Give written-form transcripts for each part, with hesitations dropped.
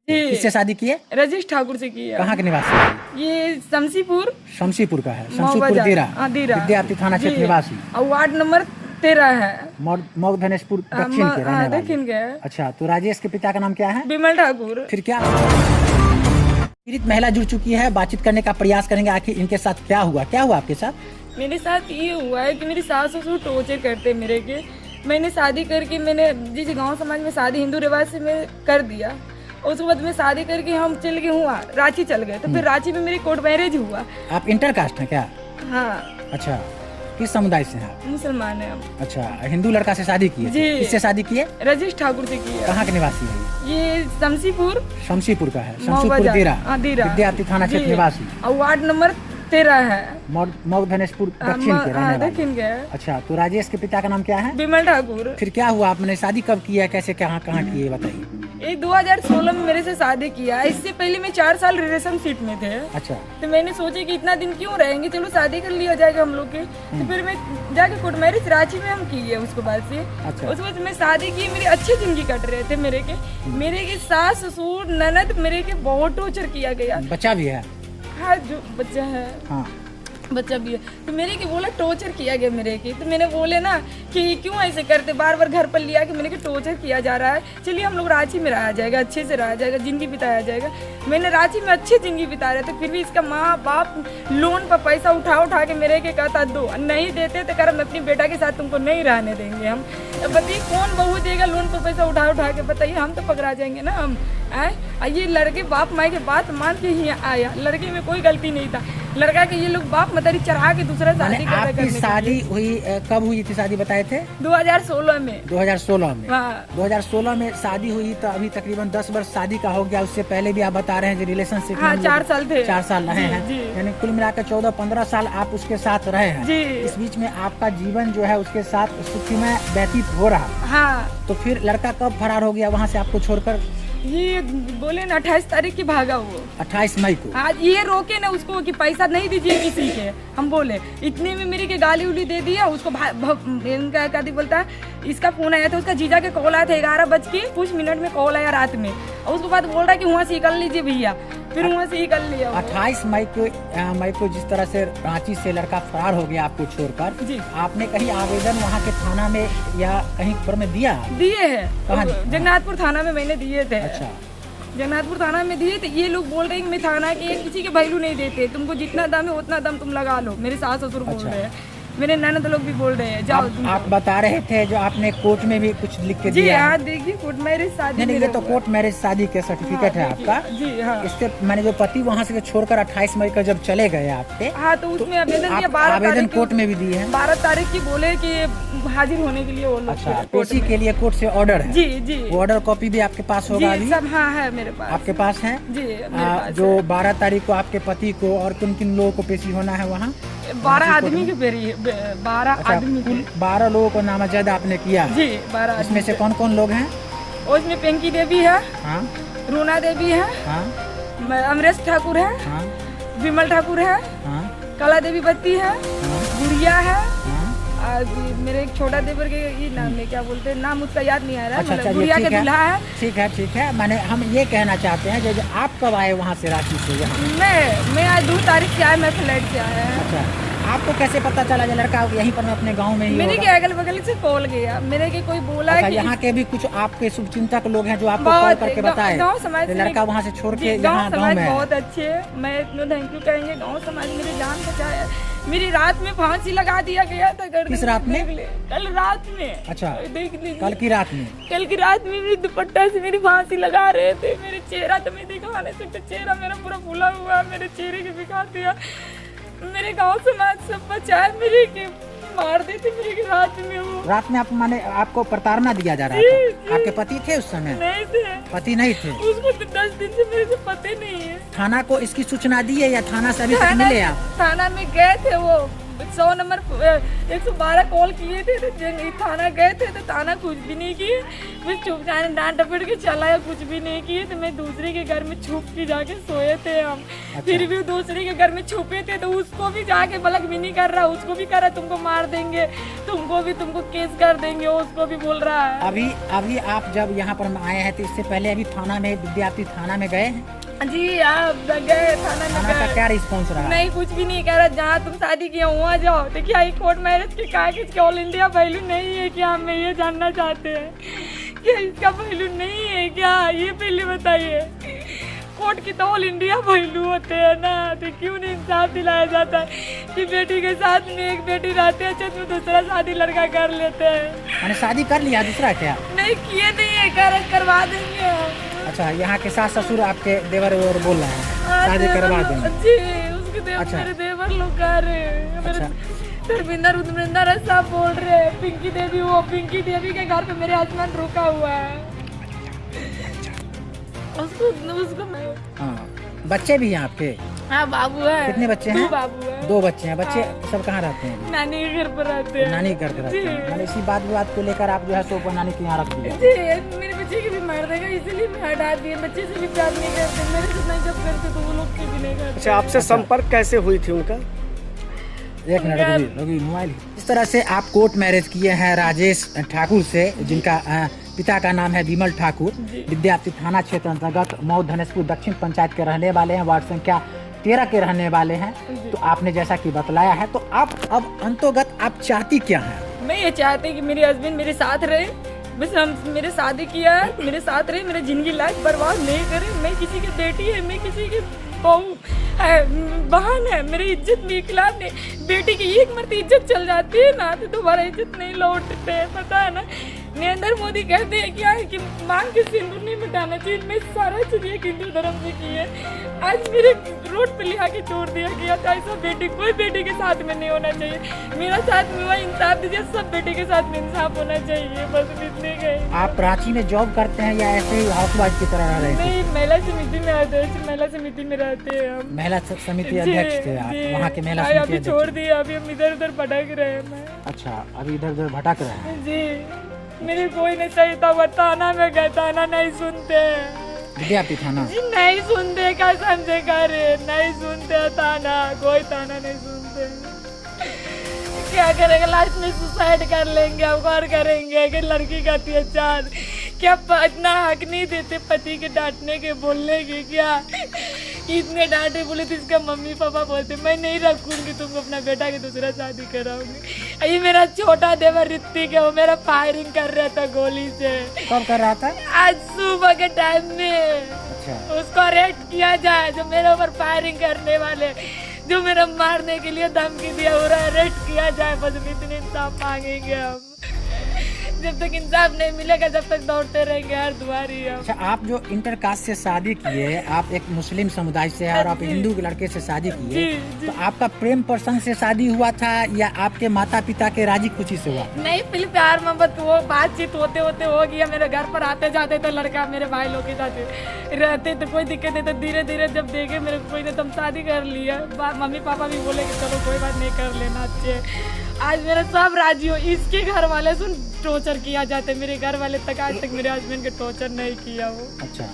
जी। किससे शादी की है? रजेश ठाकुर से की है। कहाँ के निवासी है? ये शमसीपुर शमसीपुर का है। मऊ शमसीपुर बाजार। देरा हाँ, देरा। विद्यार्थी थाना क्षेत्र जी। निवासी और वार्ड नंबर 13 है। मऊ धनेशपुर दक्षिण के रहने वाले। दक्षिण के। अच्छा, तो राजेश के पिता का नाम क्या है? विमल ठाकुर। फिर क्या पीड़ित महिला जुड़ चुकी है, बातचीत करने का प्रयास करेंगे आखिर इनके साथ क्या हुआ आपके साथ? मेरे साथ ये हुआ है कि मेरी सास ससुर टॉर्चर करते मेरे के। मैंने शादी करके मैंने जिस गांव समाज में शादी हिंदू रिवाज से मैं कर दिया, उसके बाद में शादी करके हम चल गए हुआ रांची चल गए। तो फिर रांची में मेरी कोर्ट मैरिज हुआ। आप इंटर कास्ट हैं क्या? हाँ। अच्छा, किस समुदाय से हैं आप? मुसलमान है हम। अच्छा, हिंदू लड़का से शादी की है? जी। किससे शादी की है? रजेश ठाकुर से की है। कहाँ के निवासी है? ये शमसीपुर शमसीपुर का है। मऊ शमसीपुर बाजार। देरा हाँ, देरा। विद्यार्थी थाना क्षेत्र जी। निवासी और वार्ड नंबर 13 है। मऊ धनेशपुर दक्षिण के रहने वाले। दक्षिण के। अच्छा, तो राजेश के पिता का नाम क्या है? विमल ठाकुर। फिर क्या हुआ, आपने शादी कब की है, कैसे कहाँ की है बताइए। ये 2016 में मेरे से शादी किया। इससे पहले मैं 4 साल रिलेशनशिप में थे। अच्छा, तो मैंने सोचा कि इतना दिन क्यों रहेंगे, चलो शादी कर लिया जाएगा हम लोग की। तो फिर मैं जाके कोर्ट मैरिज रांची में हम की है उसके बाद से। अच्छा। उसके बाद मैं शादी की, मेरी अच्छी जिंदगी कट रहे थे मेरे के सास ससुर ननद मेरे के बहुत टॉर्चर किया गया। बच्चा भी है? हाँ, जो बच्चा है। हाँ। बच्चा भी है। तो मेरे के बोला टॉर्चर किया गया मेरे की। तो मैंने बोले ना कि क्यों ऐसे करते, बार बार घर पर लिया कि मैंने कि टॉर्चर किया जा रहा है, चलिए हम लोग रांची में रहा जाएगा, अच्छे से रहा जाएगा, जिंदगी बिताया जाएगा। मैंने रांची में अच्छी जिंदगी बिता रहे थे, फिर भी इसका माँ बाप लोन पर पैसा उठा के मेरे के कहता दो, नहीं देते तो कर हम अपनी बेटा के साथ तुमको नहीं रहने देंगे हम। बताइए कौन बहू देगा लोन पर पैसा उठा के, बताइए हम तो पकड़ा जाएंगे ना हम। ये लड़के बाप माई के बात मान के ही आया, लड़के में कोई गलती नहीं था। लड़का के ये लोग बाप मतारी चढ़ा के दूसरा शादी आपकी शादी हुई कब हुई थी? शादी बताए थे 2016 में। 2016 में? हाँ। 2016 में शादी हुई तो अभी तकरीबन 10 वर्ष शादी का हो गया। उससे पहले भी आप बता रहे हैं जो रिलेशनशिप हाँ, 4 साल थे। 4 साल रहे हैं, यानी कुल मिलाकर 14-15 साल आप उसके साथ रहे हैं जी। इस बीच में आपका जीवन जो है उसके साथ सुखमय व्यतीत हो रहा। हाँ। तो फिर लड़का कब फरार हो गया वहाँ से आपको छोड़कर? ये बोले ना 28 तारीख की भागा वो। 28 मई को? हाँ, ये रोके ना उसको कि पैसा नहीं दीजिए किसी के। हम बोले इतने में मेरी के गाली उली दे दिया उसको। इनका क्या बोलता है, इसका फोन आया था, उसका जीजा के कॉल आया था 11 बज के कुछ मिनट में कॉल आया रात में। और उसके बाद बोल रहा है कि वहाँ से निकल लीजिए भैया, फिर वहाँ से निकल लिया। 28 मई को जिस तरह से रांची से लड़का फरार हो गया आपको छोड़कर जी, आपने कहीं आवेदन वहाँ के थाना में या कहीं पर में दिया? दिए हैं, जगन्नाथपुर थाना में मैंने दिए थे। अच्छा, जगन्नाथपुर थाना में दिए थे। ये लोग बोल रहे हैं कि मैं थाना के किसी के वैल्यू नहीं देते, तुमको जितना दम है उतना दम तुम लगा लो। मेरे सास ससुर बोल रहे हैं, मेरे ननद लोग भी बोल रहे हैं जाओ तुम। आप बता रहे थे जो आपने कोर्ट में भी कुछ लिख के दिया? जी हाँ, देखिए कोर्ट मैरिज शादी। नहीं, ये तो कोर्ट मैरिज शादी के सर्टिफिकेट है आपका। जी हाँ। इससे मैंने जो पति वहाँ से छोड़कर 28 मई को जब चले गए आपके, हाँ, तो उसमें आवेदन दिया। 12 आवेदन कोर्ट में भी दिए हैं? 12 तारीख की बोले कि हाजिर होने के लिए वो लोग। अच्छा, पेशी के लिए कोर्ट से ऑर्डर है? जी जी। वो ऑर्डर कॉपी भी आपके पास होगा अभी? सब हाँ है मेरे पास। आपके पास है जी? जो 12 तारीख को आपके पति को और किन किन लोगों को पेशी होना है वहाँ? 12 आदमी के पेरी 12 आदमी। कुल 12 लोगों को नामजद आपने किया? जी, 12। इसमें से कौन कौन लोग हैं? उसमें पिंकी देवी है, हाँ, रूना देवी है, हाँ, अमरेश ठाकुर है, हाँ, विमल ठाकुर है, हाँ, कला देवी बत्ती है, हाँ, गुड़िया है, हाँ। और मेरे एक छोटा देवर के ये नाम में क्या बोलते हैं, नाम उसका याद नहीं आ रहा है। अच्छा, मतलब गुड़िया के दूल्हा है। ठीक है। मैंने हम ये कहना चाहते हैं जो आप कब आए वहाँ से रांची से यहाँ? मैं आज 2 तारीख से आया, मैं फ्लाइट से आया है। अच्छा, आपको कैसे पता चला ये लड़का यहीं पर अपने गांव में ही मेरे होगा? के अगल बगल से कॉल गया, मेरे के कोई बोला अच्छा, कि यहाँ के भी कुछ आपके शुभचिंतक लोग हैं जो आपको कॉल करके बताए गाँव समाज लड़का वहाँ से छोड़ के गाँव यहाँ गाँव समाज में है? बहुत अच्छे, मैं इतना थैंक यू कहेंगे। गाँव समाज मेरी जान बचाया। मेरी रात में फांसी लगा दिया गया था। किस रात में? कल रात में। अच्छा, देख लीजिए, कल की रात में? कल की रात में मेरी दुपट्टा से मेरी फांसी लगा रहे थे। मेरे चेहरा तो मैं दिखा नहीं सकते, चेहरा मेरा पूरा फूला हुआ, मेरे चेहरे के दिखा दिया। मेरे गांव समाज सब बचाए, मेरे के मार देते मेरे के रात में। वो रात में आप माने आपको प्रताड़ना दिया जा रहा था? आपके पति थे उस समय? नहीं थे। पति नहीं थे? उसको तो 10 दिन से मेरे से पते नहीं है। थाना को इसकी सूचना दी है या थाना से अभी तक मिले आप? थाना में गए थे, वो 100 नंबर 112 कॉल किए थे, तो थाना गए थे तो थाना कुछ भी नहीं किए। मैं चुपचाप डांट डपट के चला या कुछ भी नहीं किए। तो मैं दूसरे के घर में छुप के जाके सोए थे हम। फिर भी दूसरे के घर में छुपे थे तो उसको भी जाके बलक भी नहीं कर रहा, उसको भी कर रहा तुमको मार देंगे, तुमको केस कर देंगे, उसको भी बोल रहा है। अभी आप जब यहाँ पर आए हैं तो इससे पहले अभी थाना में विद्यार्थी थाना में गए हैं? जी आप गए थाना का क्या रिस्पॉन्स रहा? नहीं कुछ भी नहीं कह रहा। जहाँ तुम शादी किया वहाँ जाओ। देखिए हाई कोर्ट मैरिज के कागज के ऑल इंडिया वैल्यू नहीं है क्या? हम ये जानना चाहते हैं कि इसका वैल्यू नहीं है क्या? ये पहले बताइए। कोर्ट की तो ऑल इंडिया वैल्यू होते हैं ना, तो क्यों नहीं इंसाफ दिलाया जाता है कि बेटी के साथ में एक बेटी रहते हैं, अच्छा तुम दूसरा शादी लड़का कर लेते हैं। मैंने शादी कर लिया दूसरा क्या? नहीं किए नहीं है, करवा देंगे। अच्छा, यहाँ के सास ससुर आपके देवर और बोल रहे हैं शादी करवा देंगे? जी उसके देवर, अच्छा। मेरे देवर लोग कर रहे हैं। अच्छा। धर्मिंदर उदमिंदर सब बोल रहे हैं। पिंकी देवी के घर पे मेरे हस्बैंड रुका हुआ है। उसको मैं बच्चे भी हैं आपके? हाँ बाबू है। कितने बच्चे हैं? 2 बाबू है। 2 बच्चे हैं। बच्चे सब कहाँ रहते हैं? नानी के घर पर रहते हैं। नानी के घर पे रहते हैं। मतलब इसी बात विवाद को लेकर आप जो है सो नानी के यहाँ रख दिया? जी मेरे बच्चे की भी मार देगा इसलिए मैं हटा दिए। बच्चे से भी प्यार नहीं करते, मेरे से नहीं जब करते तो वो लोग के भी नहीं करते। अच्छा, आपसे संपर्क कैसे हुई थी उनका? एक मिनट रुकी मोबाइल। इस तरह से आप कोर्ट मैरिज किए हैं राजेश ठाकुर से, जिनका पिता का नाम है विमल ठाकुर, विद्यार्थी थाना क्षेत्र अंतर्गत मऊ धनेशपुर दक्षिण पंचायत के रहने वाले हैं, वार्ड संख्या 13 के रहने वाले हैं। तो आपने जैसा कि बतलाया है, तो आप अब अंतोगत आप चाहती क्या हैं? मैं ये चाहती कि मेरे हस्बैंड मेरे साथ रहे, बस हम मेरे शादी किया है मेरे साथ रहे, मेरी जिंदगी लाइफ बर्बाद नहीं करे। मैं किसी की बेटी है, मैं किसी की बहू है, बहन है, मेरी इज्जत भी खिलाफ नहीं। बेटी की एक मरती इज्जत चल जाती है ना तो दोबारा इज्जत नहीं लौटते, पता है ना। नरेंद्र मोदी कहते हैं क्या है कि मांग के सिंदूर नहीं मिटाना चाहिए। मैं सारा चीज हिंदू धर्म से की है। आज मेरे रोड पे लिया के छोड़ दिया गया था। ऐसा बेटी कोई बेटी के साथ में नहीं होना चाहिए। मेरा साथ में हुआ इंसाफ दीजिए, सब बेटी के साथ में इंसाफ होना चाहिए। बस इतने गए। आप रांची में जॉब करते हैं या ऐसे ही हाउसवाइफ की तरह रह रहे हैं? नहीं, महिला समिति में अध्यक्ष, महिला समिति में रहते हैं हम। महिला समिति अध्यक्ष थे आप? वहाँ के महिला समिति अभी छोड़ दिए, अभी हम इधर उधर भटक रहे हैं। अच्छा, अभी इधर उधर भटक रहे हैं जी। मेरे कोई नहीं चाहिए था, वो थाना में गए, थाना नहीं सुनते। विद्यार्थी थाना जी नहीं सुनते, क्या समझे करे, नहीं सुनते थाना, कोई थाना नहीं सुनते। क्या करेंगे, लास्ट में सुसाइड कर लेंगे, अब और करेंगे कि लड़की का अत्याचार। क्या इतना हक नहीं देते पति के डांटने के, बोलने के? क्या इतने डांटे बोले तो इसका मम्मी पापा बोलते मैं नहीं रखूंगी तुमको, अपना बेटा की दूसरा शादी कराऊंगी। ये मेरा छोटा देवर ऋतिक है, वो मेरा फायरिंग कर रहा था गोली से। कब कर रहा था? आज सुबह के टाइम में। अच्छा। उसको अरेस्ट किया जाए, जो मेरे ऊपर फायरिंग करने वाले, जो मेरा मारने के लिए धमकी दिया, हो रहा है अरेस्ट किया जाए। बस इतने इंसाफ मांगेंगे हम। जब तक इंसाफ नहीं मिलेगा जब तक दौड़ते रहेंगे हर दुआरी हम। अच्छा, आप जो इंटरकास्ट से शादी किए, आप एक मुस्लिम समुदाय से हैं और आप हिंदू के लड़के से शादी किए, तो आपका प्रेम प्रसंग से शादी हुआ था या आपके माता पिता के राजी खुशी से हुआ? नहीं, पहले प्यार मोहब्बत वो बातचीत होते होते हो गया। मेरे घर पर आते जाते तो लड़का मेरे भाई लोग के साथ रहते तो कोई दिक्कत नहीं। तो धीरे धीरे जब देखे मेरे कोई ने, तुम शादी कर लिया। मम्मी पापा भी बोले कि चलो कोई बात नहीं, कर लेना अच्छे। आज मेरा सब राजी हो। इसके घर वाले सुन टॉर्चर किया जाते, मेरे घर वाले तक आज तक मेरे हस्बैंड के टॉर्चर नहीं किया वो। अच्छा,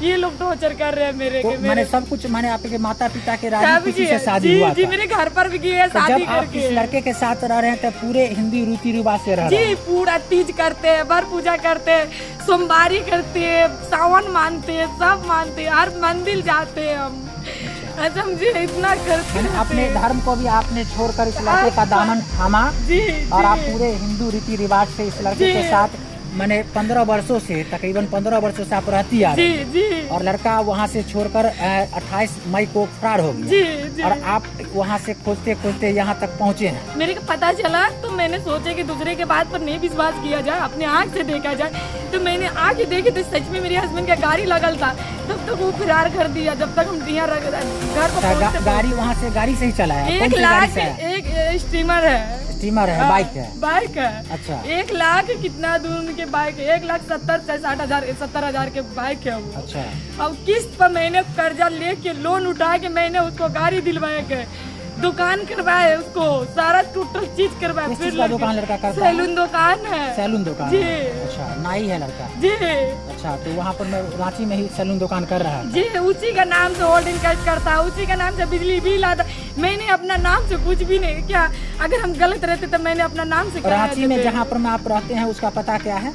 ये लोग टॉर्चर कर रहे हैं मेरे तो के। मैंने सब कुछ, मैंने आपके माता पिता के राजी खुशी से शादी हुआ जी, था? मेरे घर पर भी किए तो शादी जब आप करके। इस लड़के के साथ रह रहे हैं तो पूरे हिंदी रीति रिवाज से रह रहे हैं? जी, पूरा तीज करते हैं, बर पूजा करते हैं, सोमवारी करते हैं, सावन मानते हैं, सब मानते हैं, हर मंदिर जाते हैं हम। समझे, इतना करते हैं। अपने धर्म को भी आपने छोड़कर इस लड़के का दामन थामा। जी, और आप पूरे हिंदू रीति रिवाज से इस लड़के के साथ मैंने 15 वर्षों से, तकरीबन 15 वर्षों से आप रहती आ रही हैं। जी। और लड़का वहाँ से छोड़कर 28 मई को फरार हो गया। जी। और आप वहाँ से खोजते खोजते यहाँ तक पहुँचे हैं। मेरे को पता चला तो मैंने सोचा कि दूसरे के बात पर नहीं विश्वास किया जाए, अपने आँख से देखा जाए। तो मैंने आके देखी तो सच में मेरे हस्बैंड का गाड़ी लगल था। तब तक वो फरार कर दिया। जब तक हम यहाँ घर पर गाड़ी वहाँ से गाड़ी से ही चलाया? 1 लाख, एक स्टीमर है, स्टीमर है, बाइक है? बाइक है। अच्छा। 1 लाख कितना दूर उनके बाइक है, 1,70,000 के बाइक है वो। अच्छा। अब किस्त पर मैंने कर्जा लेके लोन उठा के मैंने उसको गाड़ी दिलवाया के। दुकान करवाए उसको, सारा टोटल चीज करवाए। किस फिर चीज का दुकान लड़का करता है? सैलून दुकान है। सैलून दुकान? जी। अच्छा, नाई है लड़का? जी अच्छा, तो वहाँ पर मैं रांची में ही सैलून दुकान कर रहा है? जी, उसी का नाम से होल्डिंग कैश करता है, उसी का नाम से बिजली बिल आता। मैंने अपना नाम से कुछ भी नहीं किया। अगर हम गलत रहते तो मैंने अपना नाम से कराया रांची में देते। जहाँ पर मैं आप रहते हैं उसका पता क्या है?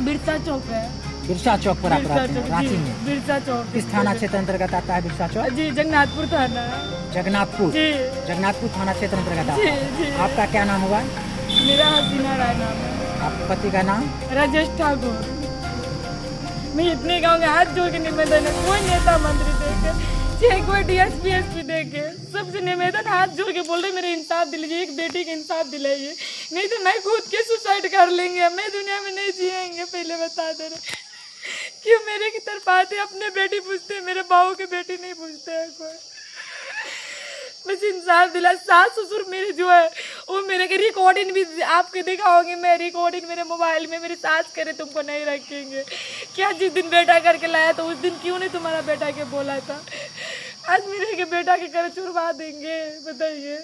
बिरसा चौक है। बिरसा चौक पर आप बिरसा रहते हैं चौक, रांची जी, में? बिरसा चौक। किस थाना क्षेत्र अंतर्गत आता है बिरसा चौक? जी, जगन्नाथपुर थाना। जगन्नाथपुर? जी जगन्नाथपुर थाना क्षेत्र अंतर्गत आता जी है। जी। आपका क्या नाम हुआ? मेरा हसीना राय नाम है। आपके पति का नाम? राजेश ठाकुर। मैं इतने गाँव के हाथ जोड़ के निवेदन है, कोई नेता मंत्री देखे, चाहे कोई डीएसपी एसपी देखे, सबसे निवेदन हाथ जोड़ के बोल रहे मेरे इंसाफ दिलाइए, एक बेटी के इंसाफ दिलाइए, नहीं तो मैं खुद के सुसाइड कर लेंगे, मैं दुनिया में नहीं जिएंगे। पहले बता दे रहे क्यों मेरे की तरफ आते, अपने बेटी पूछते हैं, मेरे बाबू के बेटी नहीं पूछते हैं कोई। बस इंसाफ दिला। सास ससुर मेरे जो है वो मेरे के रिकॉर्डिंग भी आपके दिखाओगे, मैं रिकॉर्डिंग मेरे मोबाइल में, मेरी सास करे तुमको नहीं रखेंगे क्या? जिस दिन बेटा करके लाया तो उस दिन क्यों नहीं तुम्हारा बेटा के बोला था? आज मेरे के बेटा के घर छुड़वा देंगे, बताइए।